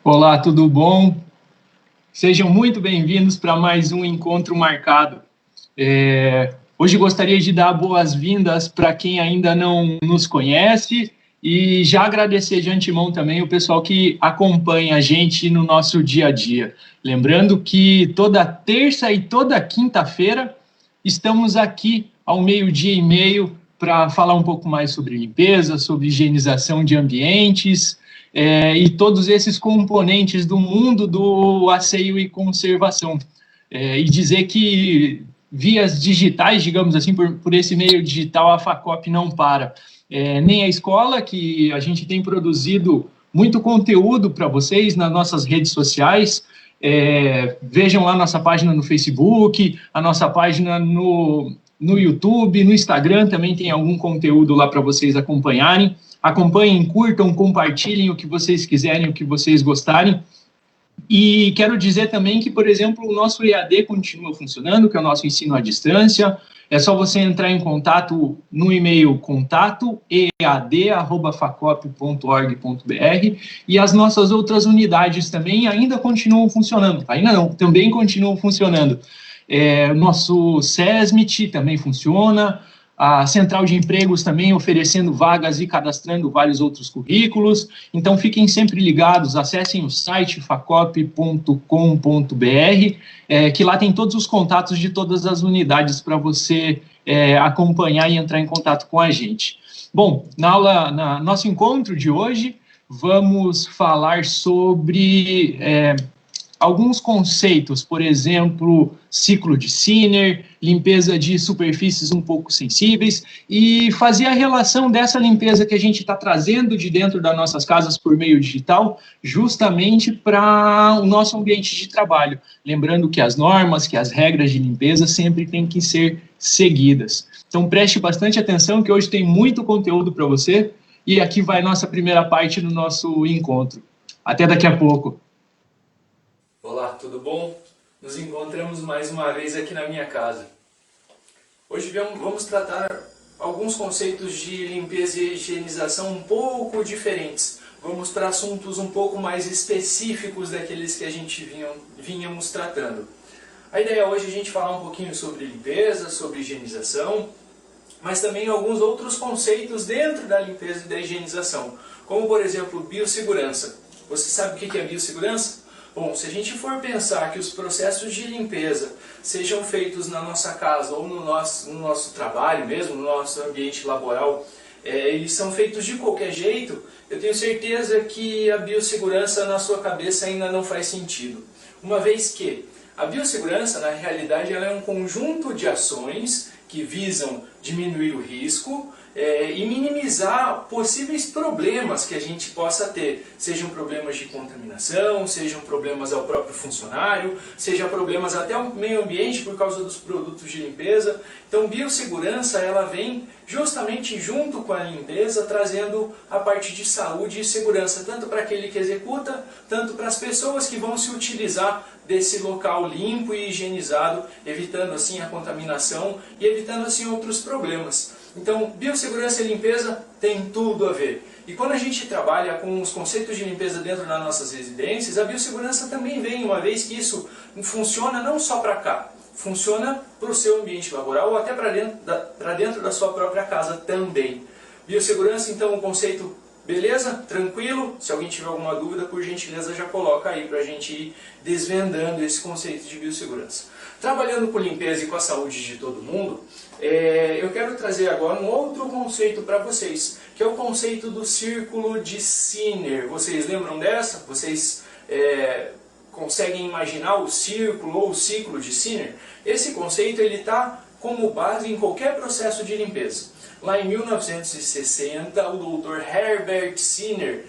Olá, tudo bom? Sejam muito bem-vindos para mais um encontro marcado. Hoje gostaria de dar boas-vindas para quem ainda não nos conhece e já agradecer de antemão também o pessoal que acompanha a gente no nosso dia a dia. Lembrando que toda terça e toda quinta-feira estamos aqui ao 12:30 para falar um pouco mais sobre limpeza, sobre higienização de ambientes, e todos esses componentes do mundo do asseio e conservação. E dizer que vias digitais, digamos assim, por esse meio digital, a Facop não para. Nem a escola, que a gente tem produzido muito conteúdo para vocês nas nossas redes sociais. Vejam lá nossa página no Facebook, a nossa página no YouTube, no Instagram também tem algum conteúdo lá para vocês acompanharem. Acompanhem, curtam, compartilhem o que vocês quiserem, o que vocês gostarem. E quero dizer também que, por exemplo, o nosso EAD continua funcionando, que é o nosso ensino à distância. É só você entrar em contato no e-mail contato@facop.org.br, e as nossas outras unidades também ainda continuam funcionando. Ainda não, também continuam funcionando. O nosso SESMIT também funciona, a Central de Empregos também oferecendo vagas e cadastrando vários outros currículos. Então, fiquem sempre ligados, acessem o site facop.com.br, que lá tem todos os contatos de todas as unidades para você acompanhar e entrar em contato com a gente. Bom, no nosso encontro de hoje, vamos falar sobre alguns conceitos, por exemplo, ciclo de Sinner, limpeza de superfícies um pouco sensíveis, e fazer a relação dessa limpeza que a gente está trazendo de dentro das nossas casas por meio digital, justamente para o nosso ambiente de trabalho. Lembrando que as normas, que as regras de limpeza sempre têm que ser seguidas. Então, preste bastante atenção, que hoje tem muito conteúdo para você, e aqui vai nossa primeira parte do nosso encontro. Até daqui a pouco. Olá, tudo bom? Nos encontramos mais uma vez aqui na minha casa. Hoje vamos tratar alguns conceitos de limpeza e higienização um pouco diferentes. Vamos para assuntos um pouco mais específicos daqueles que a gente vínhamos tratando. A ideia hoje é a gente falar um pouquinho sobre limpeza, sobre higienização, mas também alguns outros conceitos dentro da limpeza e da higienização, como por exemplo, biossegurança. Você sabe o que é biossegurança? Bom, se a gente for pensar que os processos de limpeza sejam feitos na nossa casa ou no nosso trabalho mesmo, no nosso ambiente laboral, eles são feitos de qualquer jeito, eu tenho certeza que a biossegurança na sua cabeça ainda não faz sentido. Uma vez que a biossegurança, na realidade, ela é um conjunto de ações que visam diminuir o risco e minimizar possíveis problemas que a gente possa ter, sejam problemas de contaminação, sejam problemas ao próprio funcionário, sejam problemas até ao meio ambiente por causa dos produtos de limpeza. Então, biossegurança ela vem justamente junto com a limpeza, trazendo a parte de saúde e segurança, tanto para aquele que executa, tanto para as pessoas que vão se utilizar desse local limpo e higienizado, evitando assim a contaminação e evitando assim outros problemas. Então, biossegurança e limpeza tem tudo a ver. E quando a gente trabalha com os conceitos de limpeza dentro das nossas residências, a biossegurança também vem, uma vez que isso funciona não só para cá, funciona para o seu ambiente laboral ou até para dentro da sua própria casa também. Biossegurança, então, um conceito, beleza? Tranquilo? Se alguém tiver alguma dúvida, por gentileza, já coloca aí para a gente ir desvendando esse conceito de biossegurança. Trabalhando com limpeza e com a saúde de todo mundo, eu quero trazer agora um outro conceito para vocês, que é o conceito do círculo de Sinner. Vocês lembram dessa? Vocês conseguem imaginar o círculo ou o ciclo de Sinner? Esse conceito está como base em qualquer processo de limpeza. Lá em 1960, o Dr. Herbert Sinner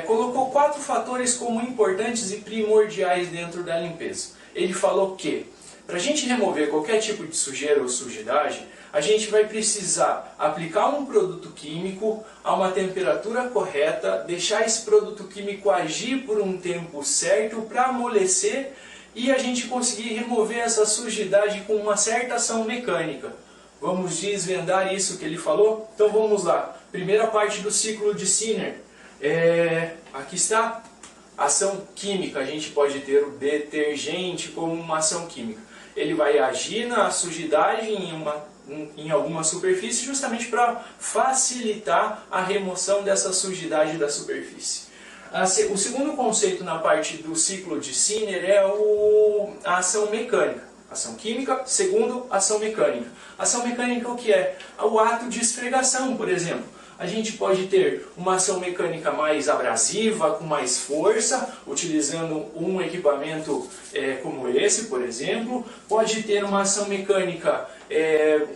colocou 4 fatores como importantes e primordiais dentro da limpeza. Ele falou que, para a gente remover qualquer tipo de sujeira ou sujidade, a gente vai precisar aplicar um produto químico a uma temperatura correta, deixar esse produto químico agir por um tempo certo para amolecer e a gente conseguir remover essa sujidade com uma certa ação mecânica. Vamos desvendar isso que ele falou? Então vamos lá. Primeira parte do ciclo de Sinner. Aqui está. Ação química, a gente pode ter o detergente como uma ação química. Ele vai agir na sujidade em alguma superfície justamente para facilitar a remoção dessa sujidade da superfície. O segundo conceito na parte do ciclo de Sinner é a ação mecânica. Ação química, segundo, ação mecânica. Ação mecânica o que é? O ato de esfregação, por exemplo. A gente pode ter uma ação mecânica mais abrasiva, com mais força, utilizando um equipamento como esse, por exemplo. Pode ter uma ação mecânica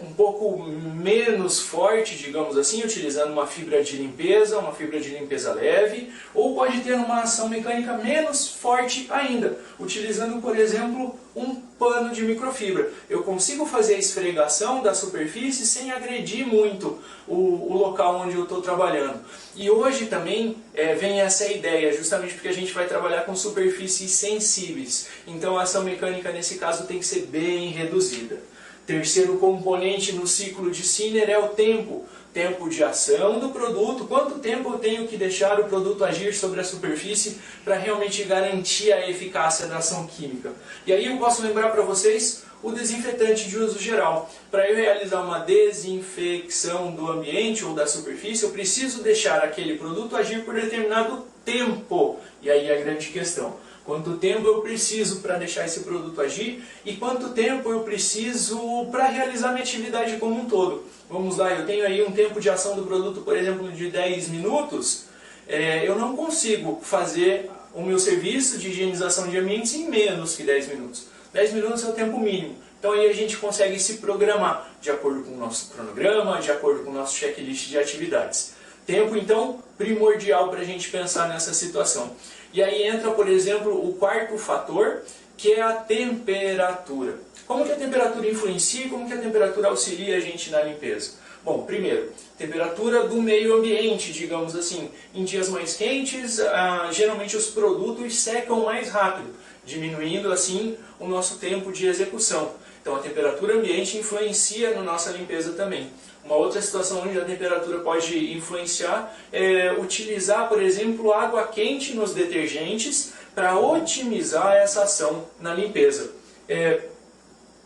um pouco menos forte, digamos assim, utilizando uma fibra de limpeza leve. Ou pode ter uma ação mecânica menos forte ainda, utilizando, por exemplo, um pano de microfibra. Eu consigo fazer a esfregação da superfície sem agredir muito o local onde eu estou trabalhando. E hoje também vem essa ideia, justamente porque a gente vai trabalhar com superfícies sensíveis. Então a ação mecânica nesse caso tem que ser bem reduzida. Terceiro componente no ciclo de Sinner é o tempo. Tempo de ação do produto, quanto tempo eu tenho que deixar o produto agir sobre a superfície para realmente garantir a eficácia da ação química. E aí eu posso lembrar para vocês o desinfetante de uso geral. Para eu realizar uma desinfecção do ambiente ou da superfície, eu preciso deixar aquele produto agir por determinado tempo. E aí a grande questão: quanto tempo eu preciso para deixar esse produto agir e quanto tempo eu preciso para realizar minha atividade como um todo. Vamos lá, eu tenho aí um tempo de ação do produto, por exemplo, de 10 minutos. Eu não consigo fazer o meu serviço de higienização de ambientes em menos que 10 minutos. 10 minutos é o tempo mínimo. Então aí a gente consegue se programar de acordo com o nosso cronograma, de acordo com o nosso checklist de atividades. Tempo, então, primordial para a gente pensar nessa situação. E aí entra, por exemplo, o quarto fator, que é a temperatura. Como que a temperatura influencia e como que a temperatura auxilia a gente na limpeza? Bom, primeiro, temperatura do meio ambiente, digamos assim. Em dias mais quentes, geralmente os produtos secam mais rápido, diminuindo assim o nosso tempo de execução. Então a temperatura ambiente influencia na nossa limpeza também. Uma outra situação onde a temperatura pode influenciar é utilizar, por exemplo, água quente nos detergentes para otimizar essa ação na limpeza.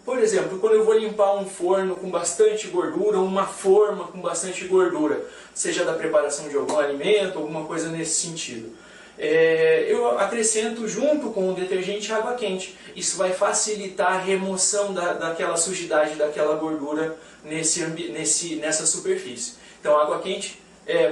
Por exemplo, quando eu vou limpar um forno com bastante gordura, uma forma com bastante gordura, seja da preparação de algum alimento, alguma coisa nesse sentido, eu acrescento junto com o detergente água quente. Isso vai facilitar a remoção daquela sujidade, daquela gordura nessa superfície. Então a água quente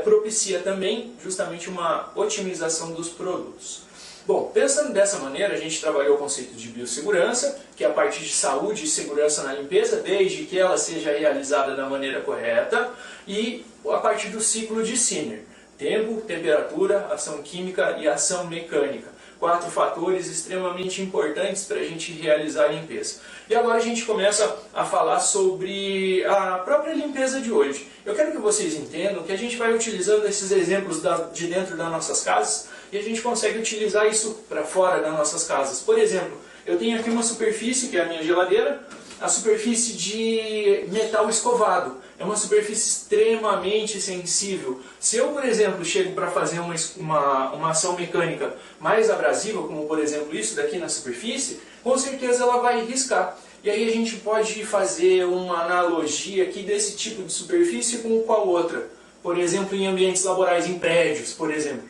propicia também justamente uma otimização dos produtos. Bom, pensando dessa maneira, a gente trabalhou o conceito de biossegurança, que é a parte de saúde e segurança na limpeza, desde que ela seja realizada da maneira correta, e a parte do ciclo de Sinner: tempo, temperatura, ação química e ação mecânica. 4 fatores extremamente importantes para a gente realizar a limpeza. E agora a gente começa a falar sobre a própria limpeza de hoje. Eu quero que vocês entendam que a gente vai utilizando esses exemplos de dentro das nossas casas e a gente consegue utilizar isso para fora das nossas casas. Por exemplo, eu tenho aqui uma superfície, que é a minha geladeira, a superfície de metal escovado. É uma superfície extremamente sensível. Se eu, por exemplo, chego para fazer uma ação mecânica mais abrasiva, como por exemplo isso daqui na superfície, com certeza ela vai riscar. E aí a gente pode fazer uma analogia aqui desse tipo de superfície com qual outra. Por exemplo, em ambientes laborais, em prédios, por exemplo.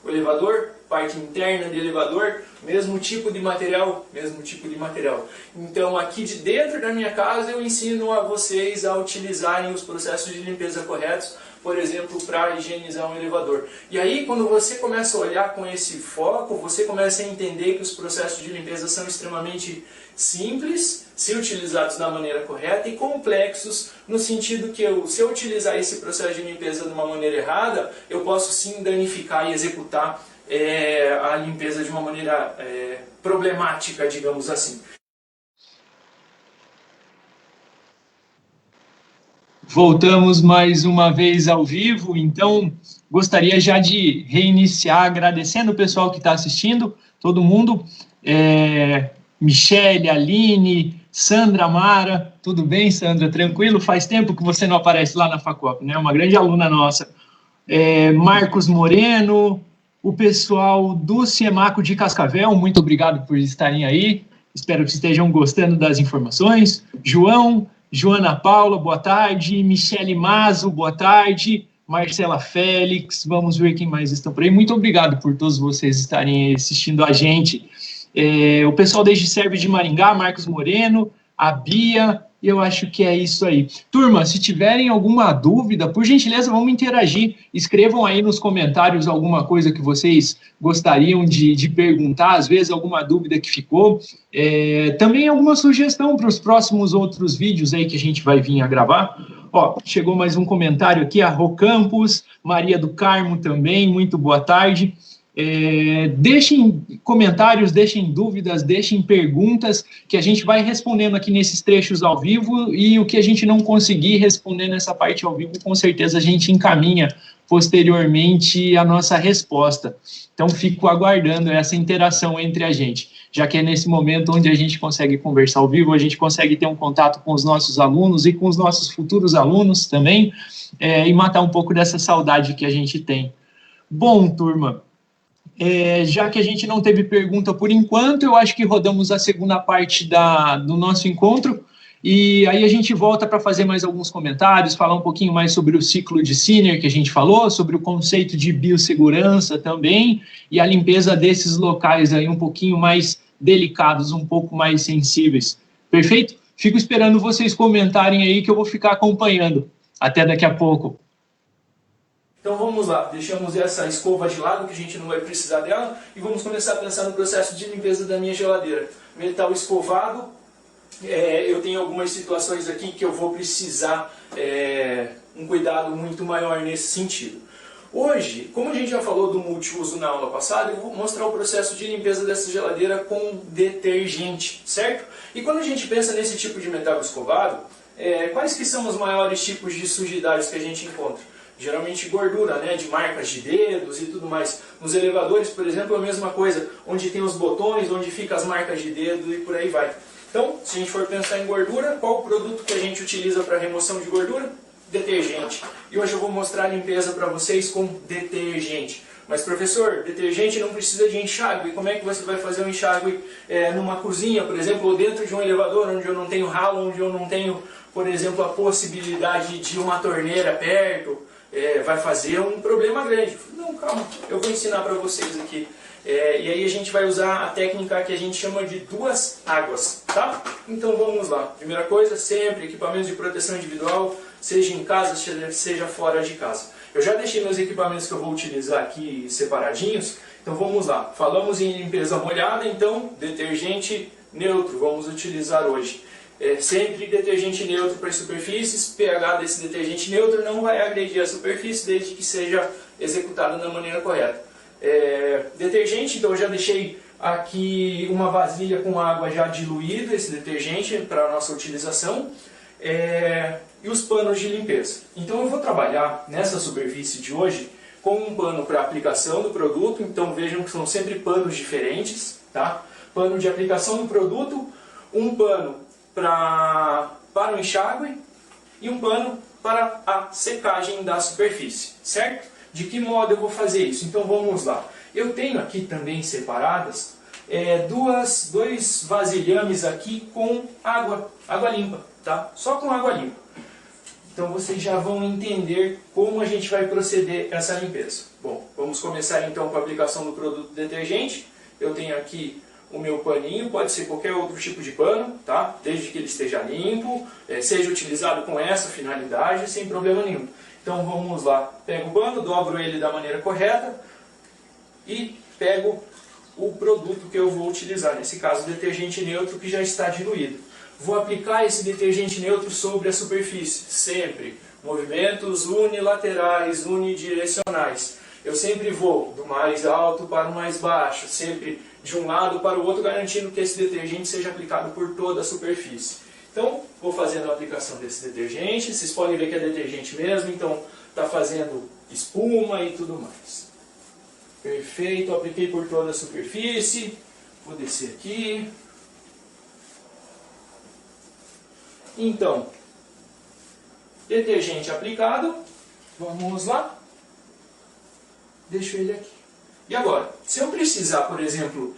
O elevador, parte interna do elevador, mesmo tipo de material, mesmo tipo de material. Então aqui de dentro da minha casa eu ensino a vocês a utilizarem os processos de limpeza corretos, por exemplo, para higienizar um elevador. E aí quando você começa a olhar com esse foco, você começa a entender que os processos de limpeza são extremamente simples, se utilizados da maneira correta, e complexos no sentido que se eu utilizar esse processo de limpeza de uma maneira errada, eu posso sim danificar e executar a limpeza de uma maneira problemática, digamos assim. Voltamos mais uma vez ao vivo, então gostaria já de reiniciar agradecendo o pessoal que está assistindo, todo mundo, Michele, Aline, Sandra, Mara, tudo bem, Sandra? Tranquilo? Faz tempo que você não aparece lá na Facop, né? Uma grande aluna nossa. Marcos Moreno, o pessoal do Ciemaco de Cascavel, muito obrigado por estarem aí. Espero que estejam gostando das informações. João, Joana Paula, boa tarde. Michele Mazo, boa tarde. Marcela Félix, vamos ver quem mais estão por aí. Muito obrigado por todos vocês estarem assistindo a gente. O pessoal desde Serve de Maringá, Marcos Moreno, a Bia, eu acho que é isso aí. Turma, se tiverem alguma dúvida, por gentileza, vamos interagir. Escrevam aí nos comentários alguma coisa que vocês gostariam de perguntar, às vezes alguma dúvida que ficou. Também alguma sugestão para os próximos outros vídeos aí que a gente vai vir a gravar. Ó, chegou mais um comentário aqui, a Rô Campos, Maria do Carmo também, muito boa tarde. Deixem comentários, deixem dúvidas, deixem perguntas que a gente vai respondendo aqui nesses trechos ao vivo, e o que a gente não conseguir responder nessa parte ao vivo, com certeza a gente encaminha posteriormente a nossa resposta. Então fico aguardando essa interação entre a gente, já que é nesse momento onde a gente consegue conversar ao vivo, a gente consegue ter um contato com os nossos alunos e com os nossos futuros alunos também, e matar um pouco dessa saudade que a gente tem. Bom, turma, já que a gente não teve pergunta por enquanto, eu acho que rodamos a segunda parte do nosso encontro, e aí a gente volta para fazer mais alguns comentários, falar um pouquinho mais sobre o ciclo de Sinner que a gente falou, sobre o conceito de biossegurança também, e a limpeza desses locais aí um pouquinho mais delicados, um pouco mais sensíveis. Perfeito? Fico esperando vocês comentarem aí que eu vou ficar acompanhando. Até daqui a pouco. Então vamos lá, deixamos essa escova de lado, que a gente não vai precisar dela, e vamos começar a pensar no processo de limpeza da minha geladeira. Metal escovado, eu tenho algumas situações aqui que eu vou precisar um cuidado muito maior nesse sentido. Hoje, como a gente já falou do multiuso na aula passada, eu vou mostrar o processo de limpeza dessa geladeira com detergente, certo? E quando a gente pensa nesse tipo de metal escovado, quais que são os maiores tipos de sujidades que a gente encontra? Geralmente gordura, né, de marcas de dedos e tudo mais. Nos elevadores, por exemplo, é a mesma coisa, onde tem os botões, onde ficam as marcas de dedo e por aí vai. Então, se a gente for pensar em gordura, qual o produto que a gente utiliza para remoção de gordura? Detergente. E hoje eu vou mostrar a limpeza para vocês com detergente. Mas professor, detergente não precisa de enxágue. Como é que você vai fazer um enxágue numa cozinha, por exemplo, ou dentro de um elevador, onde eu não tenho ralo, onde eu não tenho, por exemplo, a possibilidade de uma torneira perto? Vai fazer um problema grande. Não, calma, eu vou ensinar para vocês aqui. E aí a gente vai usar a técnica que a gente chama de duas águas, tá? Então vamos lá. Primeira coisa, sempre equipamentos de proteção individual, seja em casa, seja fora de casa. Eu já deixei meus equipamentos que eu vou utilizar aqui separadinhos, então vamos lá. Falamos em limpeza molhada, então detergente neutro vamos utilizar hoje. Sempre detergente neutro para as superfícies, pH desse detergente neutro não vai agredir a superfície desde que seja executado da maneira correta. Detergente, então eu já deixei aqui uma vasilha com água já diluída, esse detergente para a nossa utilização, e os panos de limpeza. Então eu vou trabalhar nessa superfície de hoje com um pano para aplicação do produto, então vejam que são sempre panos diferentes, tá? Pano de aplicação do produto, um pano para o enxágue e um pano para a secagem da superfície, certo? De que modo eu vou fazer isso? Então vamos lá. Eu tenho aqui também separadas dois vasilhames aqui com água limpa, tá? Só com água limpa. Então vocês já vão entender como a gente vai proceder essa limpeza. Bom, vamos começar então com a aplicação do produto detergente. Eu tenho aqui o meu paninho, pode ser qualquer outro tipo de pano, tá? Desde que ele esteja limpo, seja utilizado com essa finalidade, sem problema nenhum. Então vamos lá, pego o pano, dobro ele da maneira correta e pego o produto que eu vou utilizar, nesse caso o detergente neutro que já está diluído. Vou aplicar esse detergente neutro sobre a superfície, sempre. Movimentos unilaterais, unidirecionais. Eu sempre vou do mais alto para o mais baixo, sempre de um lado para o outro, garantindo que esse detergente seja aplicado por toda a superfície. Então, vou fazendo a aplicação desse detergente, vocês podem ver que é detergente mesmo, então está fazendo espuma e tudo mais. Perfeito, apliquei por toda a superfície, vou descer aqui. Então, detergente aplicado, vamos lá, deixo ele aqui. E agora, se eu precisar, por exemplo,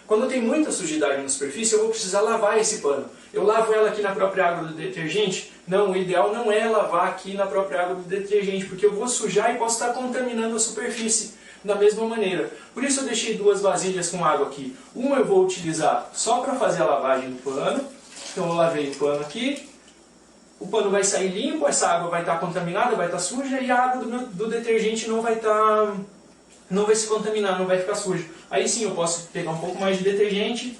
quando tem muita sujidade na superfície, eu vou precisar lavar esse pano. Eu lavo ela aqui na própria água do detergente? Não, o ideal não é lavar aqui na própria água do detergente, porque eu vou sujar e posso estar contaminando a superfície da mesma maneira. Por isso eu deixei duas vasilhas com água aqui. Uma eu vou utilizar só para fazer a lavagem do pano. Então eu lavei o pano aqui. O pano vai sair limpo, essa água vai estar contaminada, vai estar suja, e a água do detergente não vai se contaminar, não vai ficar suja. Aí sim eu posso pegar um pouco mais de detergente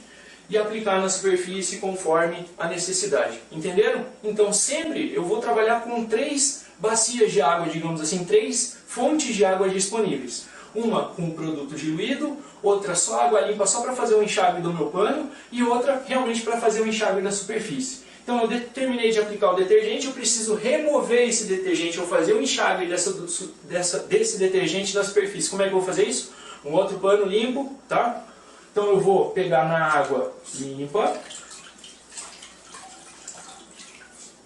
e aplicar na superfície conforme a necessidade. Entenderam? Então sempre eu vou trabalhar com 3 bacias de água, digamos assim, 3 fontes de água disponíveis. Uma com produto diluído, outra só água limpa só para fazer o enxágue do meu pano, e outra realmente para fazer o enxágue da superfície. Então eu terminei de aplicar o detergente, eu preciso remover esse detergente, ou fazer o enxágue desse detergente da superfície. Como é que eu vou fazer isso? Um outro pano limpo, tá? Então eu vou pegar na água limpa,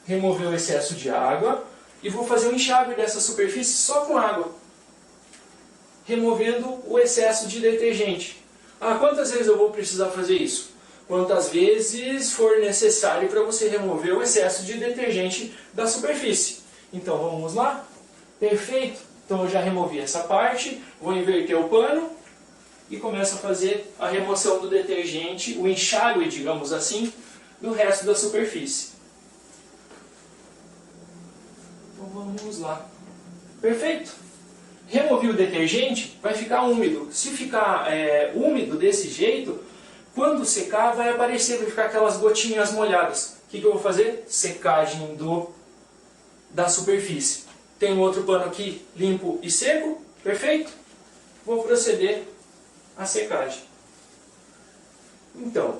remover o excesso de água, e vou fazer o enxágue dessa superfície só com água, removendo o excesso de detergente. Ah, quantas vezes eu vou precisar fazer isso? Quantas vezes for necessário para você remover o excesso de detergente da superfície. Então vamos lá? Perfeito! Então eu já removi essa parte, vou inverter o pano e começo a fazer a remoção do detergente, o enxágue, digamos assim, do resto da superfície. Então vamos lá. Perfeito! Removi o detergente, vai ficar úmido. Se ficar úmido desse jeito, quando secar vai aparecer, vai ficar aquelas gotinhas molhadas. O que eu vou fazer? Secagem da superfície. Tem um outro pano aqui limpo e seco, perfeito? Vou proceder à secagem. Então,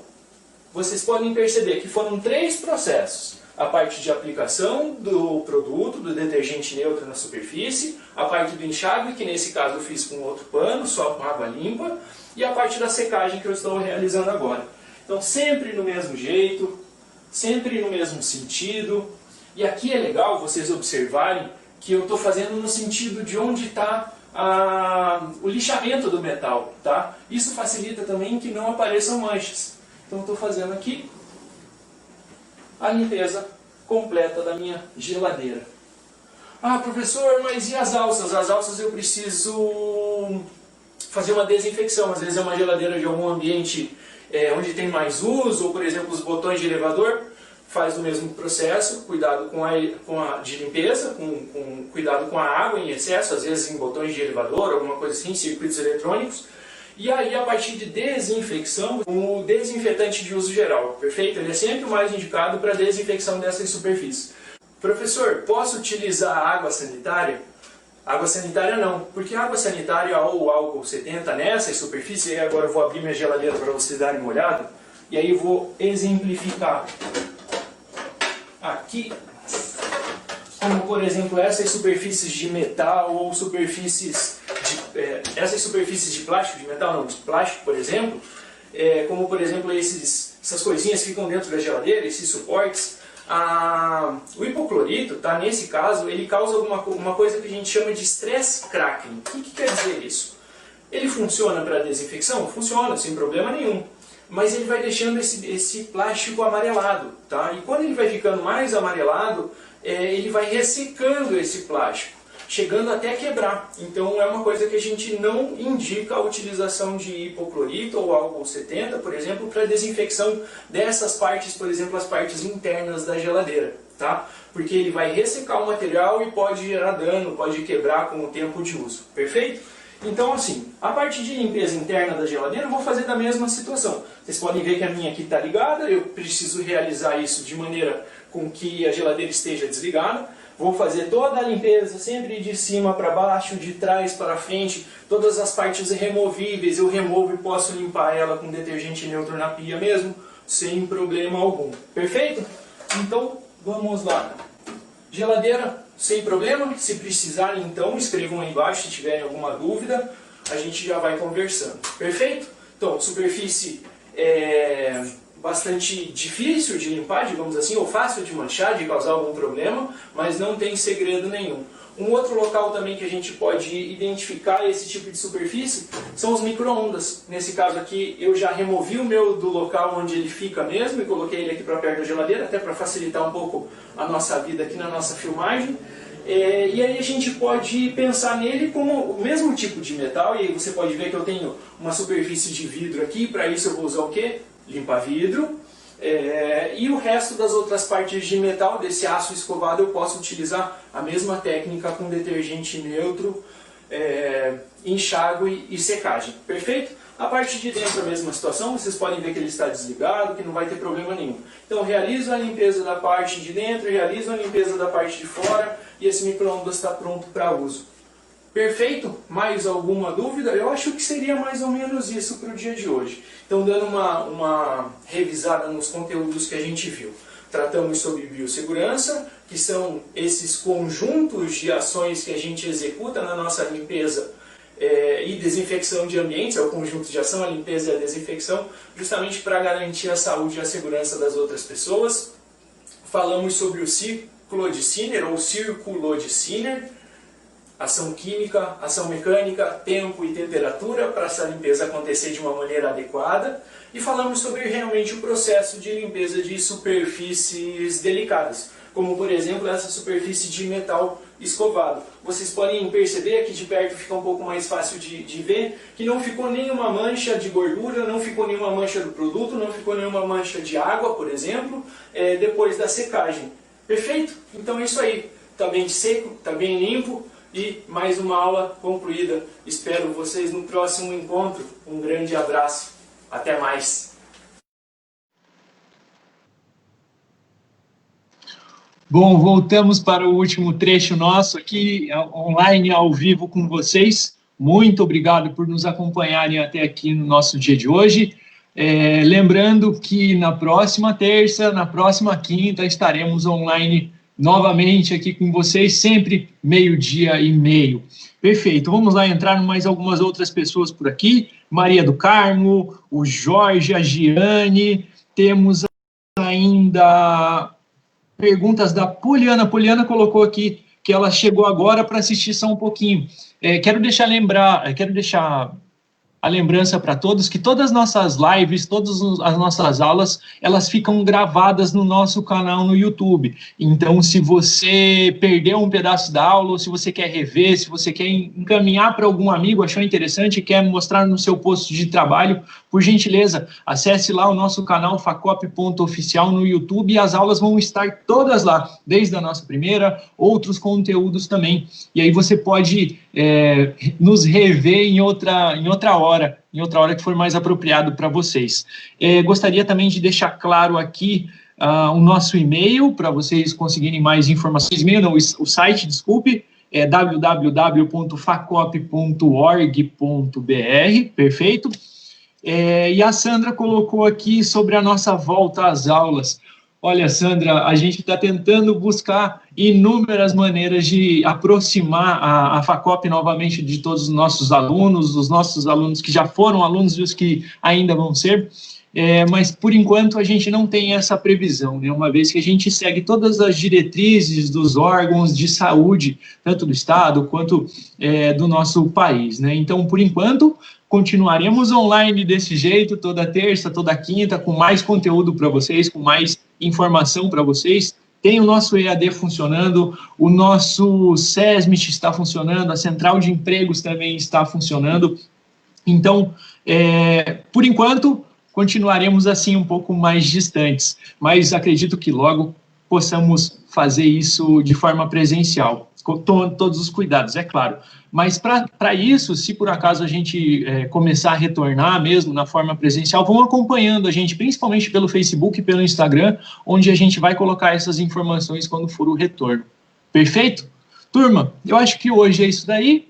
vocês podem perceber que foram 3 processos. A parte de aplicação do produto, do detergente neutro na superfície, a parte do enxágue, que nesse caso eu fiz com outro pano, só com água limpa, e a parte da secagem que eu estou realizando agora. Então sempre no mesmo jeito, sempre no mesmo sentido. E aqui é legal vocês observarem que eu estou fazendo no sentido de onde está o lixamento do metal. Tá? Isso facilita também que não apareçam manchas. Então eu estou fazendo aqui a limpeza completa da minha geladeira. Ah, professor, mas e as alças? As alças eu preciso fazer uma desinfecção. Às vezes é uma geladeira de algum ambiente onde tem mais uso, ou por exemplo os botões de elevador, faz o mesmo processo, cuidado de limpeza, cuidado com a água em excesso, às vezes em botões de elevador, alguma coisa assim, circuitos eletrônicos. E aí, a partir de desinfecção, o desinfetante de uso geral, perfeito? Ele é sempre o mais indicado para desinfecção dessas superfícies. Professor, posso utilizar água sanitária? Água sanitária não, porque água sanitária ou álcool 70 nessas superfícies, e agora eu vou abrir minha geladeira para vocês darem uma olhada, e aí eu vou exemplificar aqui, como por exemplo essas superfícies de metal ou essas superfícies de plástico, de metal não, de plástico, por exemplo, como por exemplo essas coisinhas que ficam dentro da geladeira, esses suportes. O hipoclorito, tá, nesse caso, ele causa uma coisa que a gente chama de stress cracking. O que quer dizer isso? Ele funciona para desinfecção? Funciona, sem problema nenhum. Mas ele vai deixando esse plástico amarelado. Tá? E quando ele vai ficando mais amarelado, ele vai ressecando esse plástico, chegando até quebrar. Então é uma coisa que a gente não indica a utilização de hipoclorito ou álcool 70, por exemplo, para desinfecção dessas partes, por exemplo, as partes internas da geladeira, tá? Porque ele vai ressecar o material e pode gerar dano, pode quebrar com o tempo de uso, perfeito? Então assim, a parte de limpeza interna da geladeira eu vou fazer da mesma situação. Vocês podem ver que a minha aqui está ligada, eu preciso realizar isso de maneira com que a geladeira esteja desligada. Vou fazer toda a limpeza, sempre de cima para baixo, de trás para frente, todas as partes removíveis eu removo e posso limpar ela com detergente neutro na pia mesmo, sem problema algum. Perfeito? Então, vamos lá. Geladeira, sem problema. Se precisarem, então, escrevam aí embaixo se tiverem alguma dúvida, a gente já vai conversando. Perfeito? Então, superfície bastante difícil de limpar, digamos assim, ou fácil de manchar, de causar algum problema, mas não tem segredo nenhum. Um outro local também que a gente pode identificar esse tipo de superfície são os micro-ondas. Nesse caso aqui, eu já removi o meu do local onde ele fica mesmo e coloquei ele aqui para perto da geladeira, até para facilitar um pouco a nossa vida aqui na nossa filmagem. E aí a gente pode pensar nele como o mesmo tipo de metal, e aí você pode ver que eu tenho uma superfície de vidro aqui. Para isso eu vou usar o quê? Limpar vidro. E o resto das outras partes de metal, desse aço escovado, eu posso utilizar a mesma técnica com detergente neutro, enxágue e secagem. Perfeito? A parte de dentro a mesma situação, vocês podem ver que ele está desligado, que não vai ter problema nenhum. Então realizo a limpeza da parte de dentro, realizo a limpeza da parte de fora e esse micro-ondas está pronto para uso. Perfeito? Mais alguma dúvida? Eu acho que seria mais ou menos isso para o dia de hoje. Então, dando uma revisada nos conteúdos que a gente viu. Tratamos sobre biossegurança, que são esses conjuntos de ações que a gente executa na nossa limpeza e desinfecção de ambientes, é o conjunto de ação, a limpeza e a desinfecção, justamente para garantir a saúde e a segurança das outras pessoas. Falamos sobre o ciclo de Sinner, ou círculo de Sinner, ação química, ação mecânica, tempo e temperatura para essa limpeza acontecer de uma maneira adequada. E falamos sobre realmente o processo de limpeza de superfícies delicadas, como por exemplo essa superfície de metal escovado. Vocês podem perceber, aqui de perto fica um pouco mais fácil de ver, que não ficou nenhuma mancha de gordura, não ficou nenhuma mancha do produto, não ficou nenhuma mancha de água, por exemplo, depois da secagem. Perfeito? Então é isso aí. Está bem seco, está bem limpo. E mais uma aula concluída. Espero vocês no próximo encontro. Um grande abraço. Até mais. Bom, voltamos para o último trecho nosso aqui, online, ao vivo com vocês. Muito obrigado por nos acompanharem até aqui no nosso dia de hoje. Lembrando que na próxima terça, na próxima quinta, estaremos online novamente aqui com vocês, sempre 12:30. Perfeito, vamos lá entrar mais algumas outras pessoas por aqui. Maria do Carmo, o Jorge, a Giane, temos ainda perguntas da Poliana. A Poliana colocou aqui que ela chegou agora para assistir só um pouquinho. Quero deixar a lembrança para todos que todas as nossas lives, todas as nossas aulas, elas ficam gravadas no nosso canal no YouTube. Então, se você perdeu um pedaço da aula, ou se você quer rever, se você quer encaminhar para algum amigo, achou interessante, quer mostrar no seu posto de trabalho, por gentileza, acesse lá o nosso canal facop.oficial no YouTube e as aulas vão estar todas lá, desde a nossa primeira, outros conteúdos também. E aí você pode nos rever em outra hora que for mais apropriado para vocês. Gostaria também de deixar claro aqui o nosso e-mail, para vocês conseguirem mais informações. E-mail não, o site, desculpe, é www.facop.org.br, perfeito? E a Sandra colocou aqui sobre a nossa volta às aulas. Olha, Sandra, a gente está tentando buscar inúmeras maneiras de aproximar a Facop novamente de todos os nossos alunos, os nossos alunos que já foram alunos e os que ainda vão ser, mas por enquanto a gente não tem essa previsão, né? Uma vez que a gente segue todas as diretrizes dos órgãos de saúde, tanto do Estado quanto do nosso país, né? Então, por enquanto, continuaremos online desse jeito, toda terça, toda quinta, com mais conteúdo para vocês, com mais informação para vocês. Tem o nosso EAD funcionando, o nosso SESMIT está funcionando, a Central de Empregos também está funcionando. Então, por enquanto, continuaremos assim um pouco mais distantes, mas acredito que logo possamos fazer isso de forma presencial, com todos os cuidados, é claro. Mas para isso, se por acaso a gente começar a retornar mesmo na forma presencial, vão acompanhando a gente, principalmente pelo Facebook e pelo Instagram, onde a gente vai colocar essas informações quando for o retorno. Perfeito? Turma, eu acho que hoje é isso daí.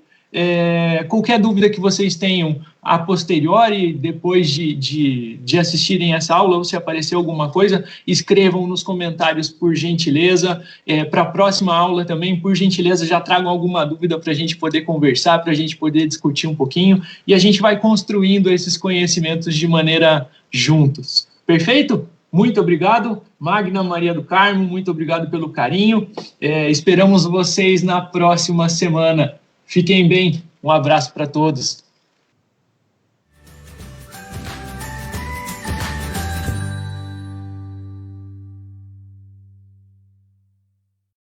Qualquer dúvida que vocês tenham a posteriori, depois de assistirem essa aula, ou se aparecer alguma coisa, escrevam nos comentários, por gentileza. Para a próxima aula também, por gentileza, já tragam alguma dúvida para a gente poder conversar, para a gente poder discutir um pouquinho, e a gente vai construindo esses conhecimentos de maneira juntos. Perfeito? Muito obrigado. Magna, Maria do Carmo, muito obrigado pelo carinho. Esperamos vocês na próxima semana. Fiquem bem. Um abraço para todos.